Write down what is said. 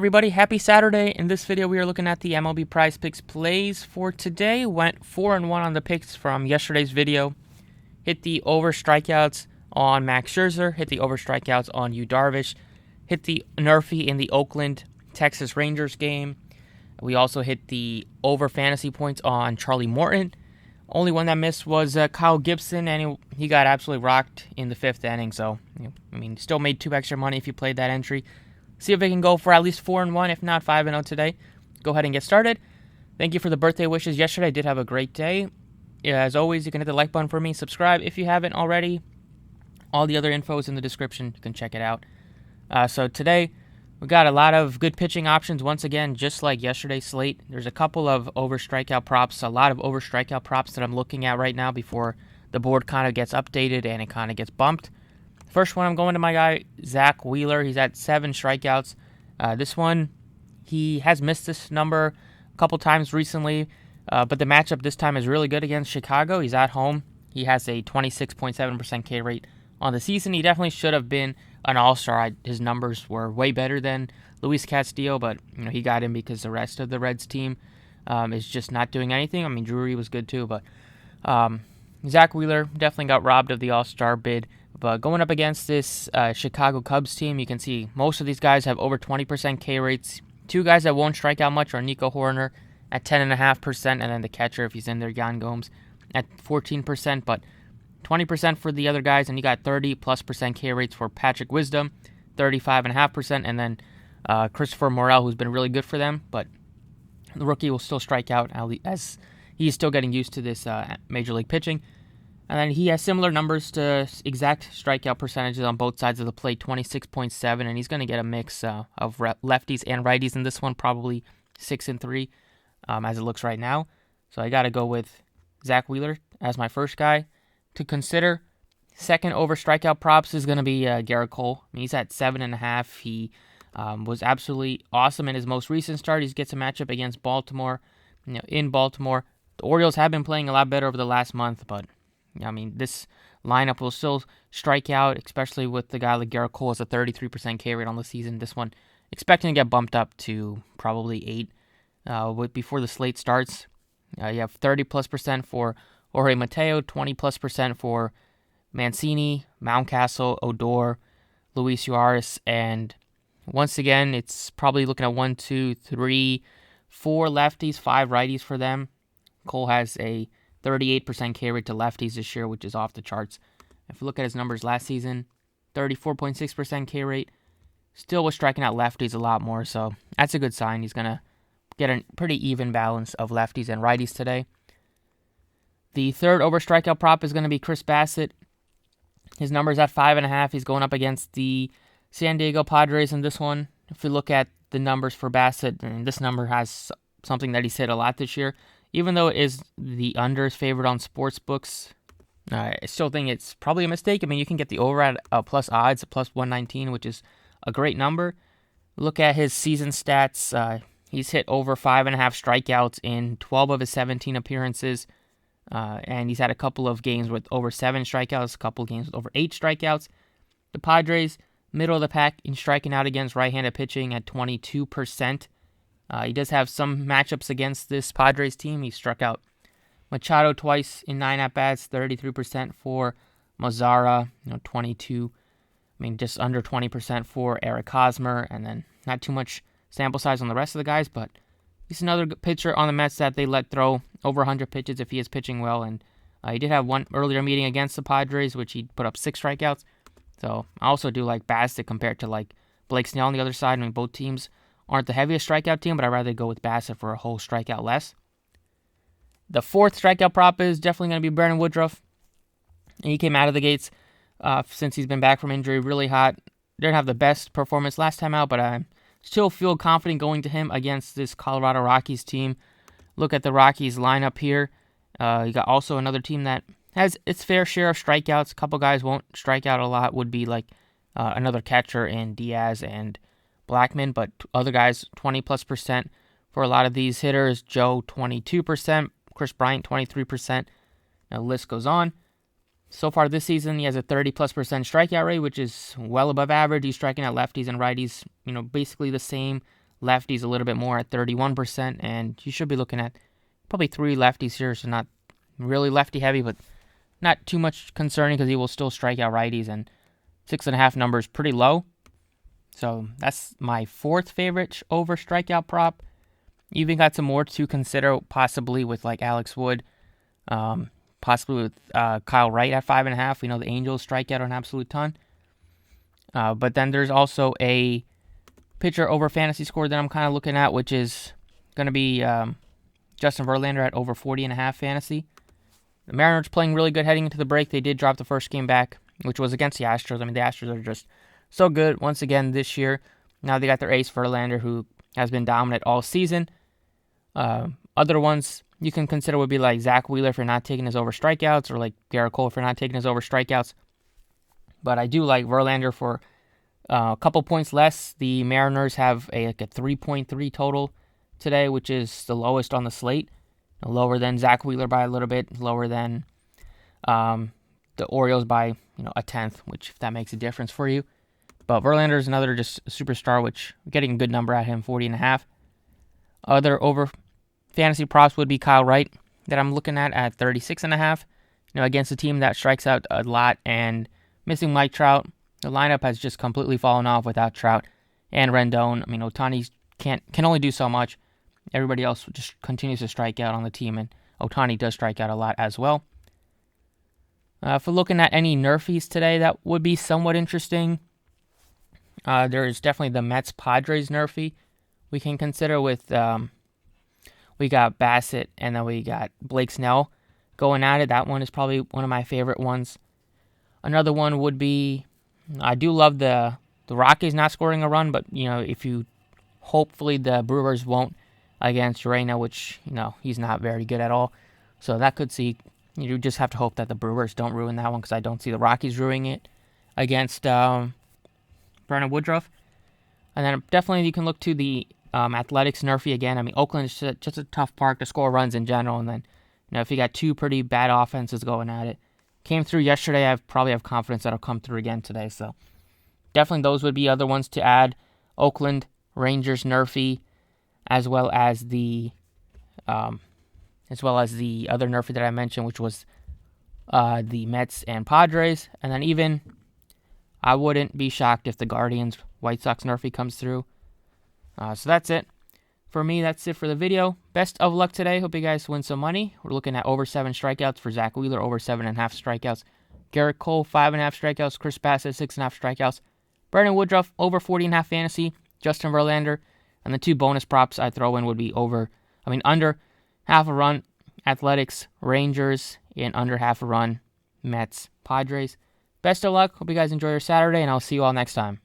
Everybody, happy Saturday. In this video, we are looking at the MLB Prizepicks plays for today. Went 4-1 on the picks from yesterday's video. Hit the over strikeouts on Max Scherzer. Hit the over strikeouts on Yu Darvish. Hit the Nerfy in the Oakland, Texas Rangers game. We also hit the over fantasy points on Charlie Morton. Only one that missed was Kyle Gibson, and he got absolutely rocked in the 5th inning. So, still made 2 extra money if you played that entry. See if it can go for at least 4-1, if not 5-0 today. Go ahead and get started. Thank you for the birthday wishes yesterday. I did have a great day. As always, you can hit the like button for me. Subscribe if you haven't already. All the other info is in the description. You can check it out. So today, we got a lot of good pitching options. Once again, just like yesterday's slate, there's a couple of over strikeout props, a lot of over strikeout props that I'm looking at right now before the board kind of gets updated and it kind of gets bumped. First one, I'm going to my guy, Zach Wheeler. He's at 7 strikeouts. This one, he has missed this number a couple times recently, but the matchup this time is really good against Chicago. He's at home. He has a 26.7% K rate on the season. He definitely should have been an all-star. His numbers were way better than Luis Castillo, but he got in because the rest of the Reds team is just not doing anything. Drury was good too, but Zach Wheeler definitely got robbed of the all-star bid. But going up against this Chicago Cubs team, you can see most of these guys have over 20% K rates. 2 guys that won't strike out much are Nico Horner at 10.5%, and then the catcher, if he's in there, Yan Gomes, at 14%. But 20% for the other guys, and you got 30+% K rates for Patrick Wisdom, 35.5%, and then Christopher Morel, who's been really good for them. But the rookie will still strike out as he's still getting used to this Major League pitching. And then he has similar numbers to exact strikeout percentages on both sides of the plate, 26.7, and he's going to get a mix of lefties and righties in this one, probably 6 and 3 as it looks right now. So I got to go with Zach Wheeler as my first guy to consider. Second over strikeout props is going to be Garrett Cole. He's at 7.5. He was absolutely awesome in his most recent start. He gets a matchup against Baltimore. In Baltimore, the Orioles have been playing a lot better over the last month, but this lineup will still strike out, especially with the guy like Garrett Cole has a 33% K rate on the season. This one, expecting to get bumped up to probably 8 before the slate starts. You have 30+% for Jorge Mateo, 20+% for Mancini, Mountcastle, Odor, Luis Suarez, and once again, it's probably looking at 1, 2, 3, 4 lefties, 5 righties for them. Cole has a 38% K rate to lefties this year, which is off the charts. If you look at his numbers last season, 34.6% K rate, still was striking out lefties a lot more, so that's a good sign. He's going to get a pretty even balance of lefties and righties today. The third over strikeout prop is going to be Chris Bassett. His number's at 5.5. He's going up against the San Diego Padres in this one. If you look at the numbers for Bassett, this number has something that he's hit a lot this year. Even though it is the under is favored on sports books, I still think it's probably a mistake. You can get the over at plus odds, plus 119, which is a great number. Look at his season stats. He's hit over 5.5 strikeouts in 12 of his 17 appearances. And he's had a couple of games with over 7 strikeouts, a couple of games with over 8 strikeouts. The Padres, middle of the pack in striking out against right-handed pitching at 22%. He does have some matchups against this Padres team. He struck out Machado twice in 9 at-bats, 33% for Mazzara, 22, just under 20% for Eric Hosmer, and then not too much sample size on the rest of the guys, but he's another pitcher on the Mets that they let throw over 100 pitches if he is pitching well, and he did have one earlier meeting against the Padres, which he put up 6 strikeouts, so I also do like Bassett compared to like Blake Snell on the other side. Both teams aren't the heaviest strikeout team, but I'd rather go with Bassett for a whole strikeout less. The fourth strikeout prop is definitely going to be Brandon Woodruff. He came out of the gates since he's been back from injury really hot. Didn't have the best performance last time out, but I still feel confident going to him against this Colorado Rockies team. Look at the Rockies lineup here. You got also another team that has its fair share of strikeouts. A couple guys won't strike out a lot. Would be like another catcher in Diaz and Blackman, but other guys 20+% for a lot of these hitters. Joe 22%, Chris Bryant 23%. Now the list goes on. So far this season, he has a 30+% strikeout rate, which is well above average. He's striking out lefties and righties, basically the same Lefties a little bit more at 31%, and you should be looking at probably 3 lefties here, so not really lefty heavy, but not too much concerning because he will still strike out righties, and 6.5 number is pretty low. So that's my 4th favorite over strikeout prop. Even got some more to consider, possibly with like Alex Wood, possibly with Kyle Wright at 5.5. We know the Angels strike out an absolute ton. But then there's also a pitcher over fantasy score that I'm kind of looking at, which is going to be Justin Verlander at over 40.5 fantasy. The Mariners playing really good heading into the break. They did drop the first game back, which was against the Astros. I mean, the Astros are just so good once again this year. Now they got their ace Verlander, who has been dominant all season. Other ones you can consider would be like Zach Wheeler for not taking his over strikeouts, or like Garrett Cole for not taking his over strikeouts. But I do like Verlander for a couple points less. The Mariners have a 3.3 total today, which is the lowest on the slate. Lower than Zach Wheeler by a little bit, lower than the Orioles by a tenth, which if that makes a difference for you. But Verlander is another just superstar, which getting a good number at him, 40.5. Other over fantasy props would be Kyle Wright that I'm looking at 36.5. Against a team that strikes out a lot and missing Mike Trout, the lineup has just completely fallen off without Trout and Rendon. I mean, Ohtani can only do so much. Everybody else just continues to strike out on the team, and Ohtani does strike out a lot as well. If we're looking at any nerfies today, that would be somewhat interesting. There is definitely the Mets-Padres nerfie we can consider with, we got Bassett, and then we got Blake Snell going at it. That one is probably one of my favorite ones. Another one would be, I do love the Rockies not scoring a run, but, if you, hopefully the Brewers won't against Reyna, which, he's not very good at all. So that could see, you just have to hope that the Brewers don't ruin that one, because I don't see the Rockies ruining it against Brandon Woodruff. And then definitely you can look to the Athletics nerfy again. I mean, Oakland is just a tough park to score runs in general, and then, if you got 2 pretty bad offenses going at it. Came through yesterday, I probably have confidence that'll come through again today. So definitely those would be other ones to add. Oakland, Rangers nerfy, as well as the other nerfy that I mentioned, which was the Mets and Padres. And then even, I wouldn't be shocked if the Guardians White Sox nerfy comes through. So that's it. For me, that's it for the video. Best of luck today. Hope you guys win some money. We're looking at over 7 strikeouts for Zach Wheeler, over 7.5 strikeouts. Garrett Cole, 5.5 strikeouts. Chris Basso, 6.5 strikeouts. Brandon Woodruff, over 40.5 fantasy. Justin Verlander. And the 2 bonus props I throw in would be under half a run, Athletics, Rangers, and under half a run, Mets, Padres. Best of luck. Hope you guys enjoy your Saturday, and I'll see you all next time.